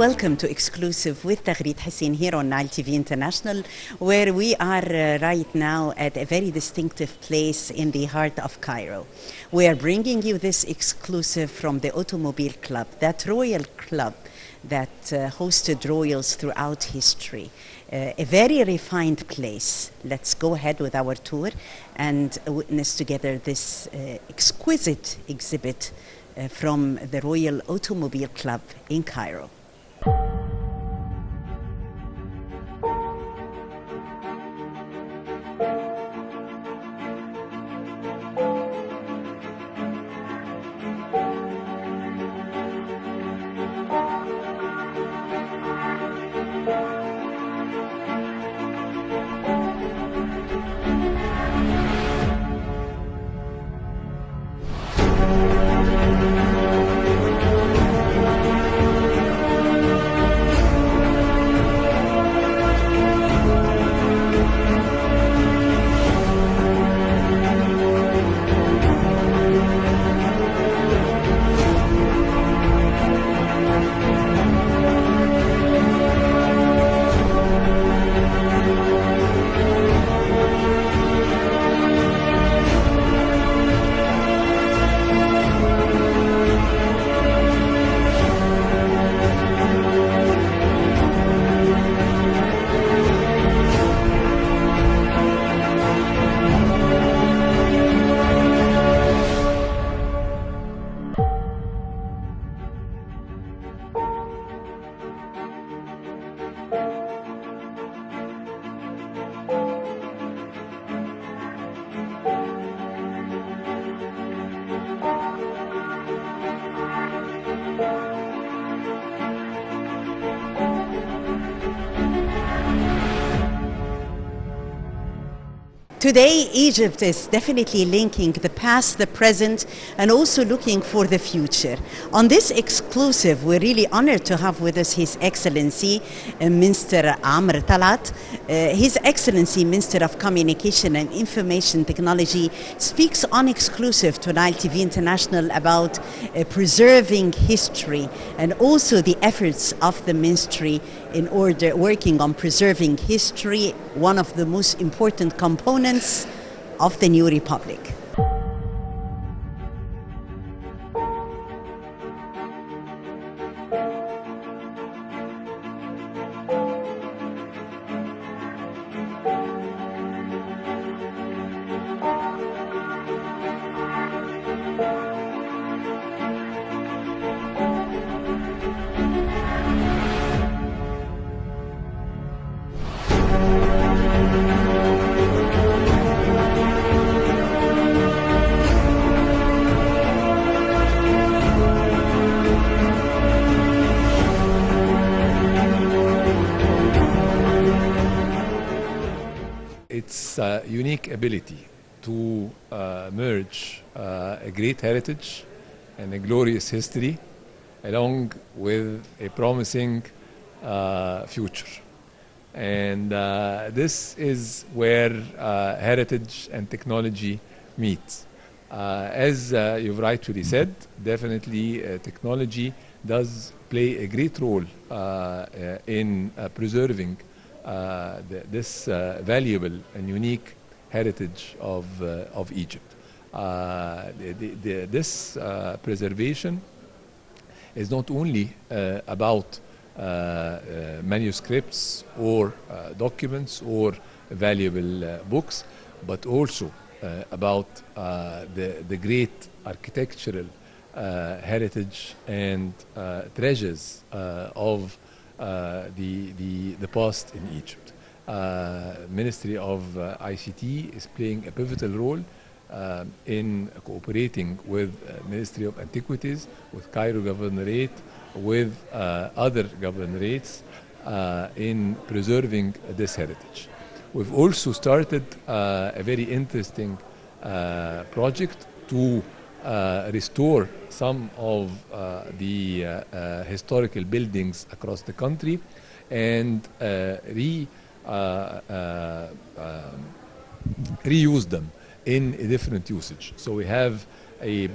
welcome to Exclusive with Taghreed Hussein here on Nile TV International, where we are right now at a very distinctive place in the heart of Cairo. We are bringing you this exclusive from the Automobile Club, that royal club that hosted royals throughout history. A very refined place. Let's go ahead with our tour and witness together this exquisite exhibit from the Royal Automobile Club in Cairo. Today, Egypt is definitely linking the past, the present, and also looking for the future. On this exclusive, we're really honored to have with us His Excellency, Minister Amr Talat. His Excellency, Minister of Communication and Information Technology, speaks on exclusive to Nile TV International about preserving history and also the efforts of the ministry in order working on preserving history, one of the most important components of the new republic. Its unique ability to merge a great heritage and a glorious history along with a promising future. And this is where heritage and technology meet. As you've rightfully said, definitely technology does play a great role in preserving this valuable and unique heritage of Egypt. This preservation is not only about manuscripts or documents or valuable books, but also about the great architectural heritage and treasures of the past in Egypt. Ministry of ICT is playing a pivotal role in cooperating with Ministry of Antiquities, with Cairo Governorate, with other governorates in preserving this heritage. We've also started a very interesting project to restore some of the historical buildings across the country and reuse them in a different usage. So we have a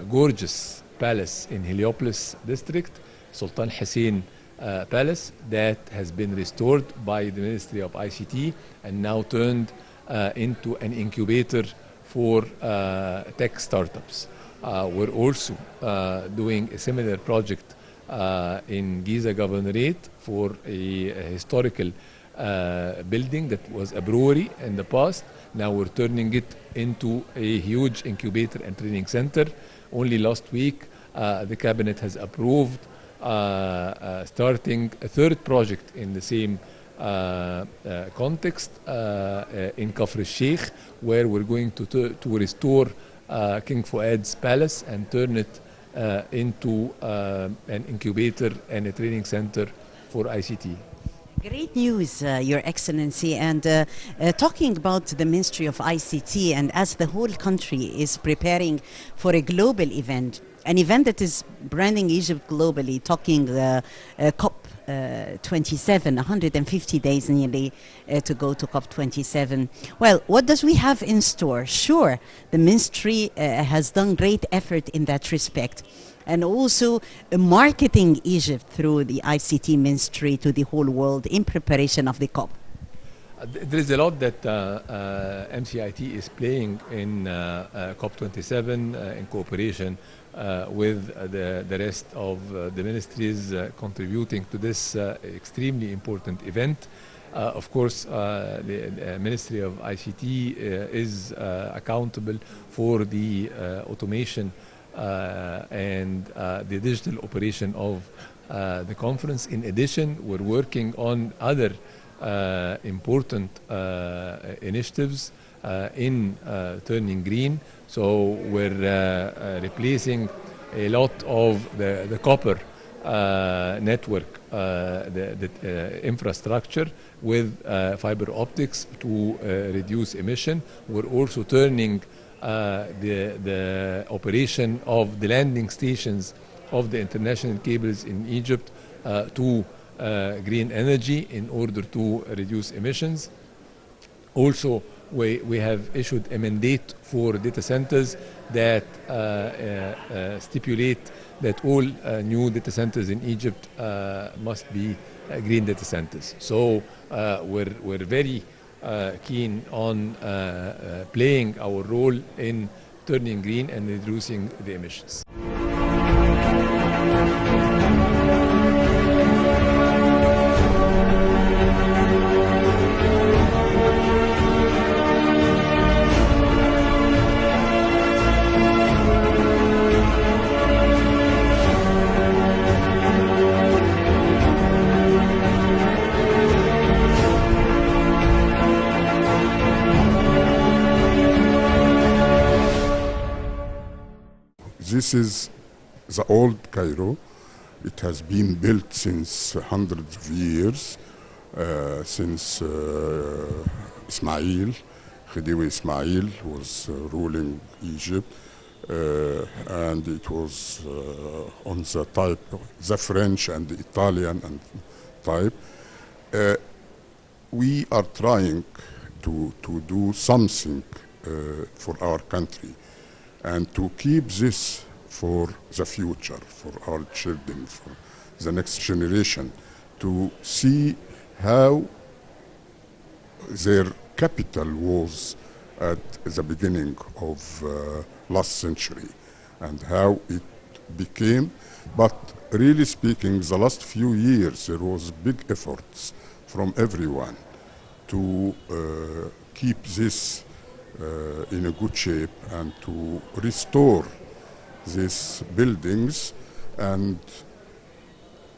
gorgeous palace in Heliopolis district, Sultan Hussein palace that has been restored by the Ministry of ICT and now turned into an incubator for tech startups. We're also doing a similar project in Giza Governorate for a historical building that was a brewery in the past. Now we're turning it into a huge incubator and training center. Only last week, the cabinet has approved starting a third project in the same context in Kafr al-Sheikh, where we're going to restore King Fuad's palace and turn it into an incubator and a training center for ICT. Great news, Your Excellency. And talking about the Ministry of ICT, and as the whole country is preparing for a global event, an event that is branding Egypt globally, talking COP 27, 150 days nearly to go to COP 27. Well, what does we have in store? Sure, the ministry has done great effort in that respect, and also marketing Egypt through the ICT ministry to the whole world in preparation of the COP. There is a lot that MCIT is playing in COP27 in cooperation with the rest of the ministries contributing to this extremely important event. Of course, the Ministry of ICT is accountable for the automation and the digital operation of the conference. In addition, we're working on other important initiatives in turning green. So we're replacing a lot of the copper network, the infrastructure with fiber optics to reduce emission. We're also turning the operation of the landing stations of the international cables in Egypt to green energy in order to reduce emissions. Also, we have issued a mandate for data centers that stipulate that all new data centers in Egypt must be green data centers. So we're very keen on playing our role in turning green and reducing the emissions. This is the old Cairo. It has been built since hundreds of years, since Ismail, Khedive Ismail was ruling Egypt, and it was on the type, the French and the Italian and type. We are trying to do something for our country and to keep this for the future, for our children, for the next generation, to see how their capital was at the beginning of last century and how it became. But really speaking, the last few years there was big efforts from everyone to keep this in a good shape and to restore these buildings. And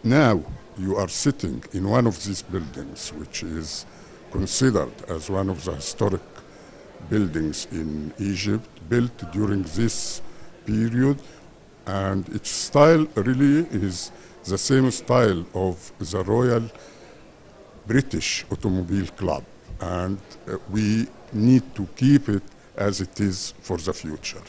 now you are sitting in one of these buildings, which is considered as one of the historic buildings in Egypt, built during this period, and its style really is the same style of the Royal British Automobile Club, and we need to keep it as it is for the future.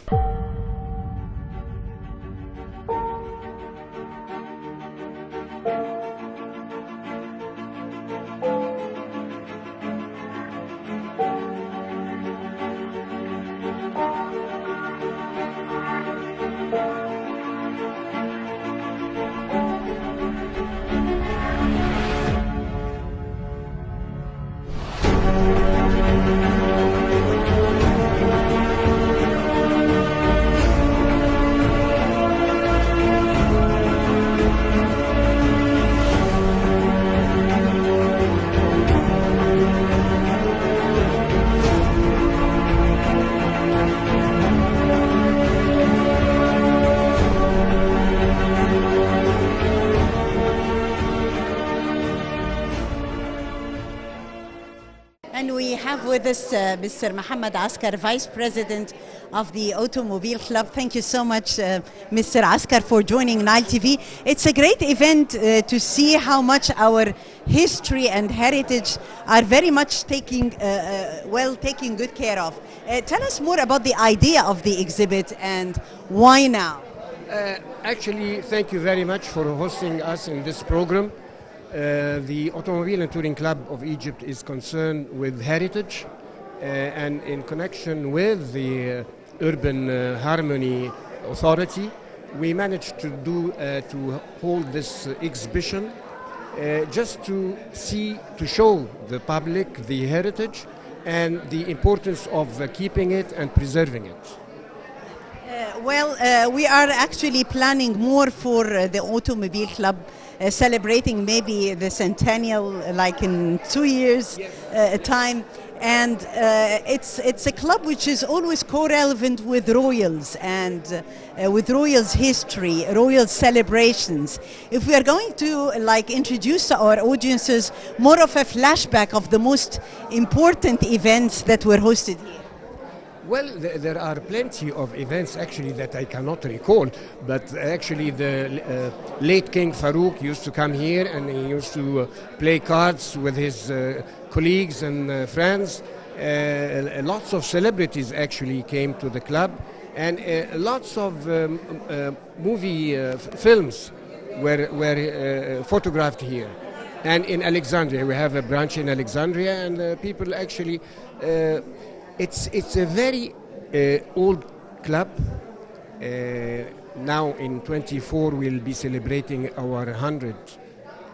And we have with us Mr. Mohammed Askar, Vice President of the Automobile Club. Thank you so much, Mr. Askar, for joining Nile TV. It's a great event to see how much our history and heritage are very much taking good care of. Tell us more about the idea of the exhibit and why now? Actually, thank you very much for hosting us in this program. The Automobile and Touring Club of Egypt is concerned with heritage and in connection with the Urban Harmony Authority, we managed to hold this exhibition just to show the public the heritage and the importance of keeping it and preserving it. We are actually planning more for the Automobile Club, celebrating maybe the centennial like in 2 years time. And it's a club which is always co-relevant with royals and with royals history, royal celebrations. If we are going to introduce to our audiences more of a flashback of the most important events that were hosted here. Well, there are plenty of events actually that I cannot recall, but actually the late King Farouk used to come here and he used to play cards with his colleagues and friends. Lots of celebrities actually came to the club, and lots of movie films were photographed here. And in Alexandria, we have a branch in Alexandria, and people actually it's a very old club. Now in 24 we'll be celebrating our 100th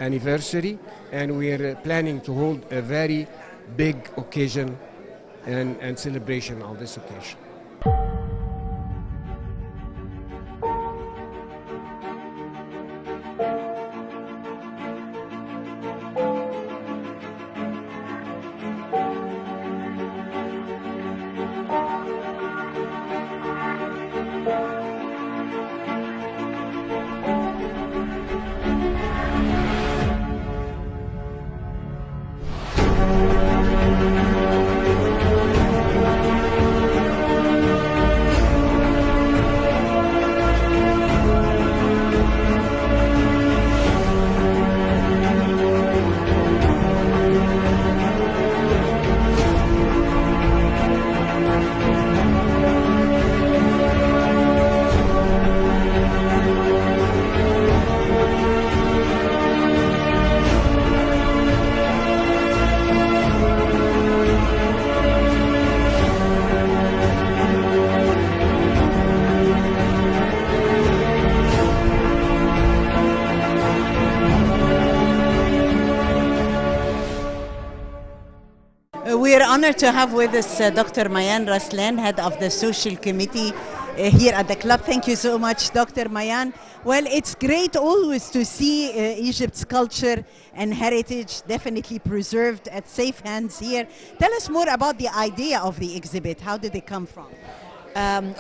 anniversary, and we're planning to hold a very big occasion and celebration on this occasion. We are honored to have with us Dr. Mayan Raslan, head of the social committee here at the club. Thank you so much, Dr. Mayan. Well, it's great always to see Egypt's culture and heritage definitely preserved at safe hands here. Tell us more about the idea of the exhibit. How did it come from? As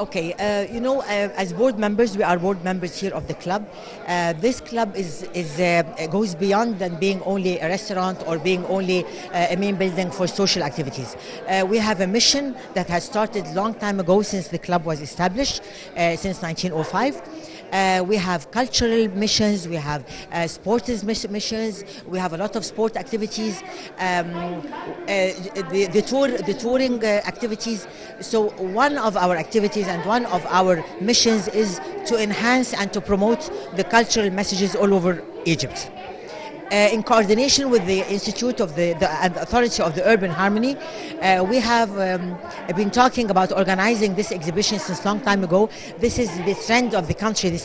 board members, we are board members here of the club. This club goes beyond than being only a restaurant or being only a main building for social activities. We have a mission that has started long time ago, since the club was established, since 1905. We have cultural missions, we have sports missions, we have a lot of sport activities, the touring activities. So one of our activities and one of our missions is to enhance and to promote the cultural messages all over Egypt. In coordination with the Institute of the Authority of the Urban Harmony, we have been talking about organizing this exhibition since long time ago. This is the trend of the country,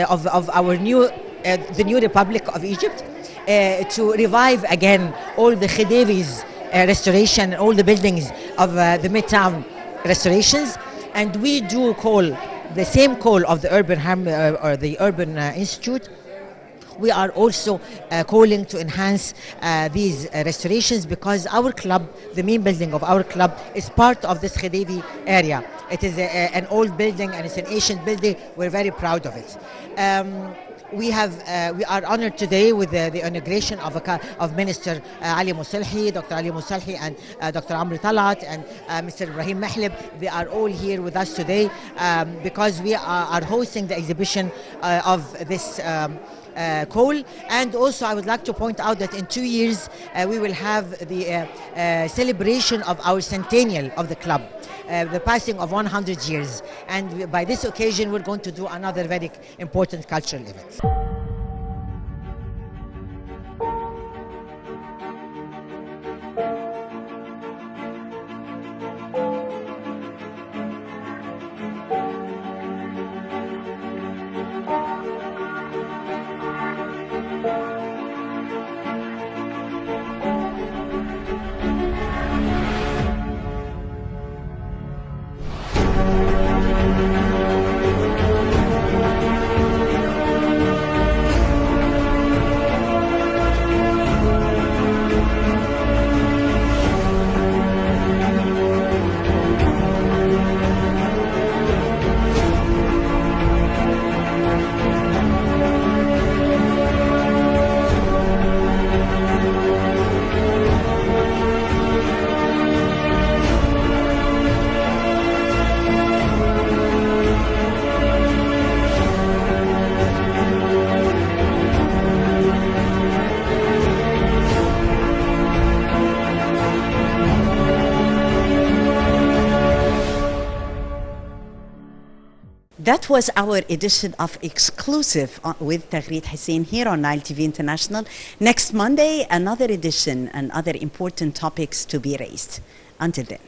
of our the new Republic of Egypt, to revive again all the Khedivis restoration, all the buildings of the Midtown restorations, and we do call the same call of the Urban Institute. We are also calling to enhance these restorations, because our club, the main building of our club, is part of this Khedivi area. It is an old building and it's an ancient building. We're very proud of it. We are honored today with the inauguration of Minister Ali Moussalhi, Dr. Ali Moussalhi, and Dr. Amr Talat, and Mr. Ibrahim Mahlib. They are all here with us today because we are hosting the exhibition of this coal. And also I would like to point out that in 2 years we will have the celebration of our centennial of the club, the passing of 100 years, and by this occasion we're going to do another very important cultural event. That was our edition of Exclusive with Taghreed Hussein here on Nile TV International. Next Monday, another edition and other important topics to be raised. Until then.